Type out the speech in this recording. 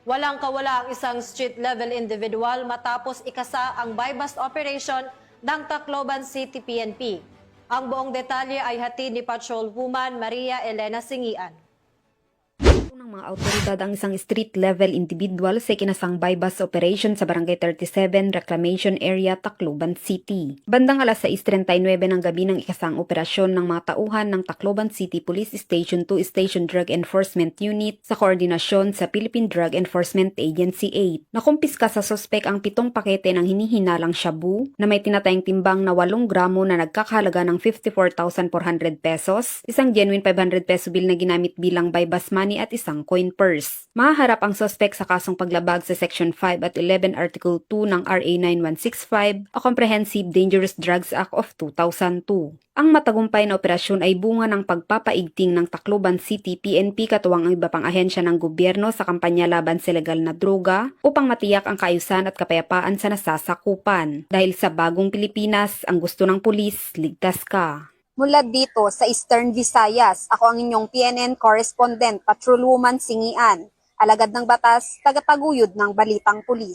Walang kawala ang isang street-level individual matapos ikasa ang buy-bust operation ng Tacloban City PNP. Ang buong detalye ay hatid ni Patrolwoman Maria Elena Singian. Ng mga autoridad ang isang street-level individual sa ikinasang buy-bust operation sa Barangay 37 Reclamation Area, Tacloban City. Bandang alas 6:39 ng gabi ng ikasang operasyon ng mga tauhan ng Tacloban City Police Station 2 Station Drug Enforcement Unit sa koordinasyon sa Philippine Drug Enforcement Agency 8. Nakumpiska sa sospek ang 7 pakete ng hinihinalang shabu na may tinatayang timbang na 8 gramo na nagkakahalaga ng 54,400 pesos, isang genuine 500 peso bill na ginamit bilang buy-bust money at isang coin purse. Mahaharap ang sospek sa kasong paglabag sa Section 5 at 11 Article 2 ng RA 9165 o Comprehensive Dangerous Drugs Act of 2002. Ang matagumpay na operasyon ay bunga ng pagpapaigting ng Tacloban City PNP katuwang ang iba pang ahensya ng gobyerno sa kampanya laban sa legal na droga upang matiyak ang kaayusan at kapayapaan sa nasasakupan. Dahil sa bagong Pilipinas, ang gusto ng pulis, ligtas ka. Mula dito sa Eastern Visayas, ako ang inyong PNN correspondent, Patrolwoman Singian, alagad ng batas, tagataguyod ng Balitang Pulis.